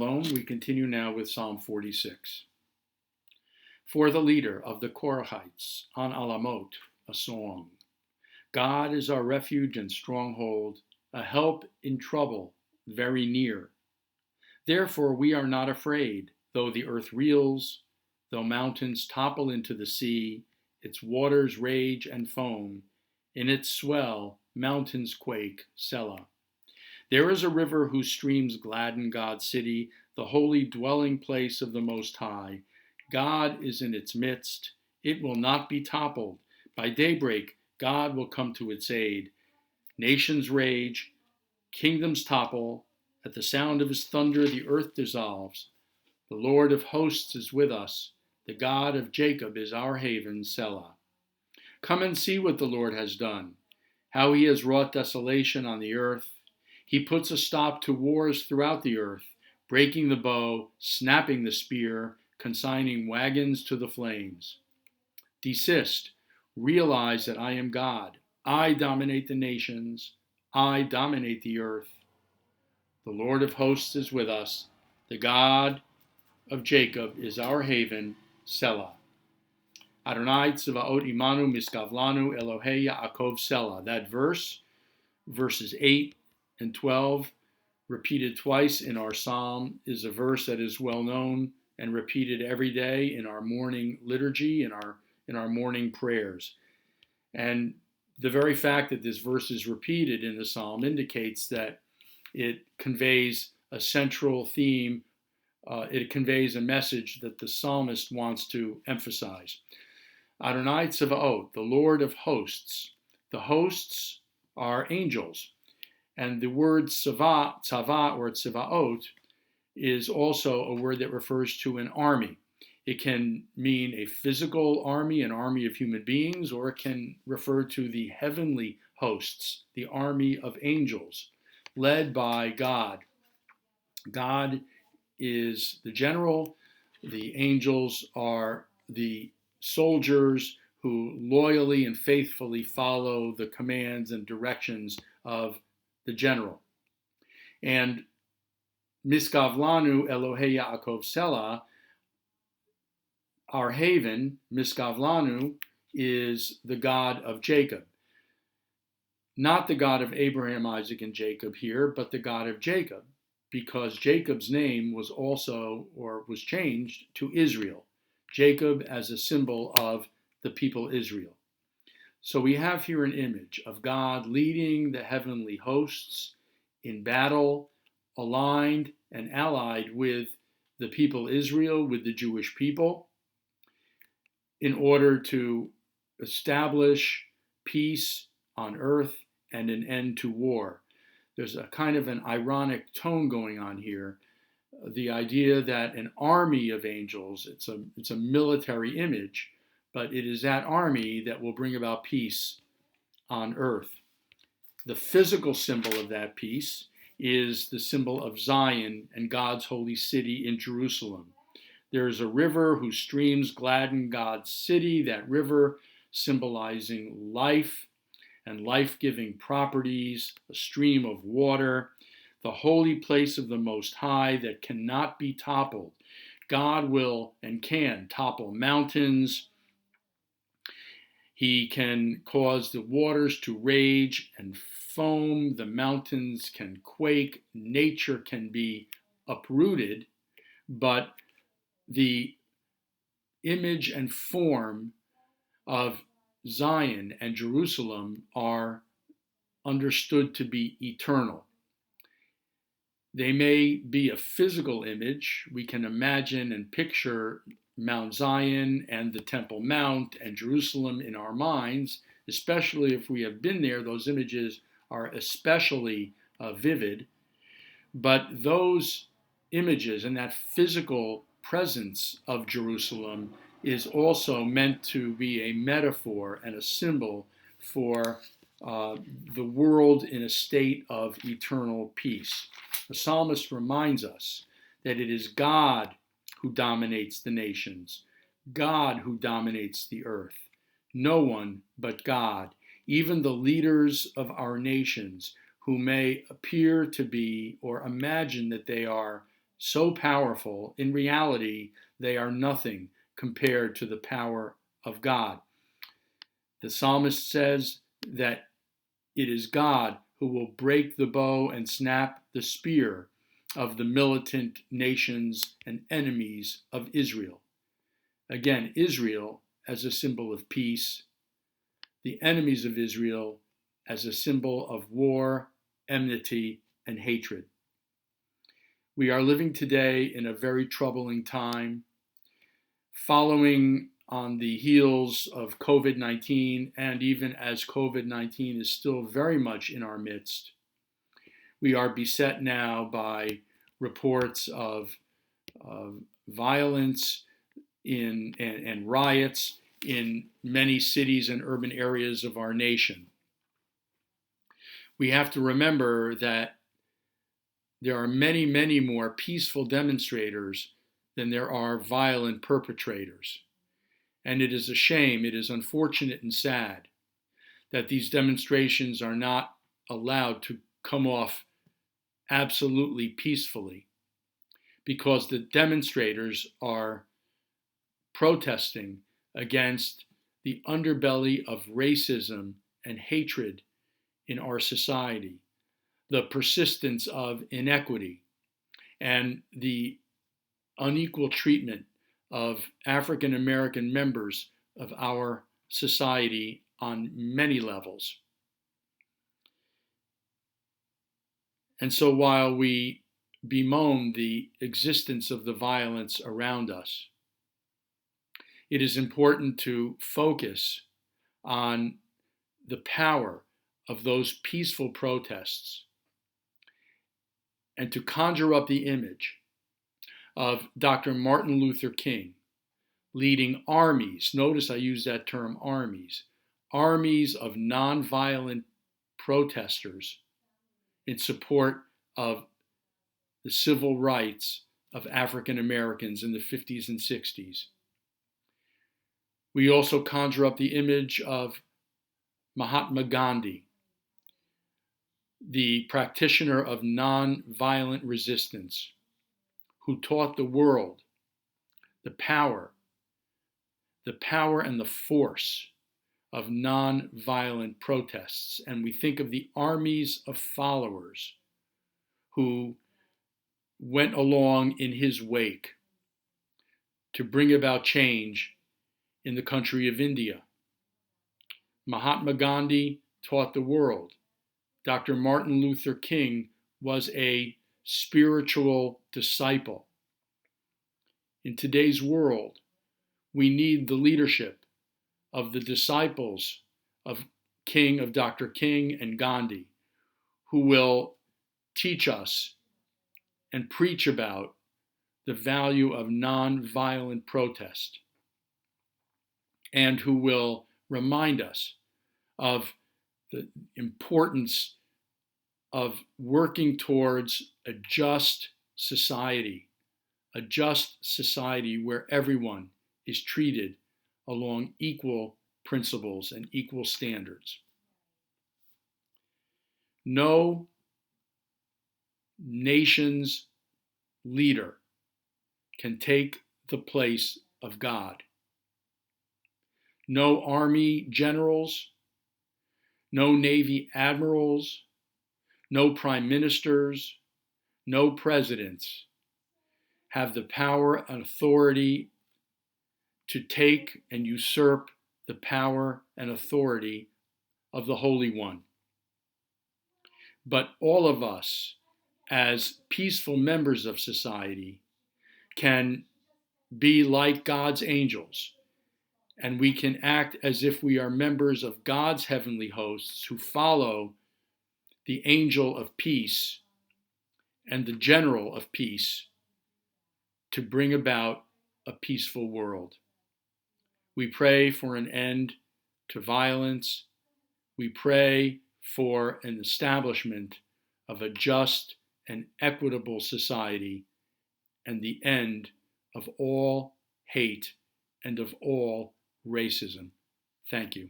We continue now with Psalm 46. For the leader of the Korahites, on Alamot, a song. God is our refuge and stronghold, a help in trouble, very near. Therefore we are not afraid, though the earth reels, though mountains topple into the sea, its waters rage and foam, in its swell mountains quake, Selah. There is a river whose streams gladden God's city, the holy dwelling place of the Most High. God is in its midst. It will not be toppled. By daybreak, God will come to its aid. Nations rage, kingdoms topple. At the sound of his thunder, the earth dissolves. The Lord of hosts is with us. The God of Jacob is our haven, Selah. Come and see what the Lord has done, how he has wrought desolation on the earth. He puts a stop to wars throughout the earth, breaking the bow, snapping the spear, consigning wagons to the flames. Desist. Realize that I am God. I dominate the nations. I dominate the earth. The Lord of hosts is with us. The God of Jacob is our haven, Selah. Adonai tzvaot imanu miskavlanu Elohei Yaakov Selah. That verses 8 and 12, repeated twice in our psalm, is a verse that is well known and repeated every day in our morning liturgy, in our morning prayers. And the very fact that this verse is repeated in the psalm indicates that it conveys a central theme. It conveys a message that the psalmist wants to emphasize. Adonai tzvaot, the Lord of hosts. The hosts are angels. And the word tzava or tzvaot is also a word that refers to an army. It can mean a physical army, an army of human beings, or it can refer to the heavenly hosts, the army of angels, led by God. God is the general. The angels are the soldiers who loyally and faithfully follow the commands and directions of the general. And Miskavlanu Elohei Yaakov Selah, our haven, Miskavlanu, is the God of Jacob. Not the God of Abraham, Isaac, and Jacob here, but the God of Jacob, because Jacob's name was changed to Israel. Jacob as a symbol of the people Israel. So we have here an image of God leading the heavenly hosts in battle, aligned and allied with the people Israel, with the Jewish people, in order to establish peace on earth and an end to war. There's a kind of an ironic tone going on here. The idea that an army of angels, it's a military image, but it is that army that will bring about peace on earth. The physical symbol of that peace is the symbol of Zion and God's holy city in Jerusalem. There is a river whose streams gladden God's city, that river symbolizing life and life-giving properties, a stream of water, the holy place of the Most High that cannot be toppled. God will and can topple mountains. He can cause the waters to rage and foam. The mountains can quake. Nature can be uprooted. But the image and form of Zion and Jerusalem are understood to be eternal. They may be a physical image. We can imagine and picture Mount Zion and the Temple Mount and Jerusalem in our minds, especially if we have been there. Those images are especially vivid. But those images and that physical presence of Jerusalem is also meant to be a metaphor and a symbol for the world in a state of eternal peace. The psalmist reminds us that it is God who dominates the nations, God who dominates the earth. No one but God. Even the leaders of our nations who may appear to be or imagine that they are so powerful, in reality, they are nothing compared to the power of God. The psalmist says that it is God who will break the bow and snap the spear of the militant nations and enemies of Israel. Again, Israel as a symbol of peace, the enemies of Israel as a symbol of war, enmity, and hatred. We are living today in a very troubling time, following on the heels of COVID-19, and even as COVID-19 is still very much in our midst. We are beset now by reports of violence and riots in many cities and urban areas of our nation. We have to remember that there are many, many more peaceful demonstrators than there are violent perpetrators. And it is a shame, it is unfortunate and sad that these demonstrations are not allowed to come off absolutely peacefully, because the demonstrators are protesting against the underbelly of racism and hatred in our society, the persistence of inequity, and the unequal treatment of African American members of our society on many levels. And so while we bemoan the existence of the violence around us, it is important to focus on the power of those peaceful protests and to conjure up the image of Dr. Martin Luther King leading armies, notice I use that term armies of nonviolent protesters in support of the civil rights of African Americans in the 50s and 60s. We also conjure up the image of Mahatma Gandhi, the practitioner of nonviolent resistance, who taught the world the power and the force of nonviolent protests. And we think of the armies of followers who went along in his wake to bring about change in the country of India. Mahatma Gandhi taught the world. Dr. Martin Luther King was a spiritual disciple. In today's world, we need the leadership of the disciples of Dr. King and Gandhi, who will teach us and preach about the value of nonviolent protest, and who will remind us of the importance of working towards a just society where everyone is treated along equal principles and equal standards. No nation's leader can take the place of God. No army generals, no Navy admirals, no prime ministers, no presidents have the power and authority to take and usurp the power and authority of the Holy One. But all of us, as peaceful members of society, can be like God's angels, and we can act as if we are members of God's heavenly hosts who follow the angel of peace and the general of peace to bring about a peaceful world. We pray for an end to violence. We pray for an establishment of a just and equitable society and the end of all hate and of all racism. Thank you.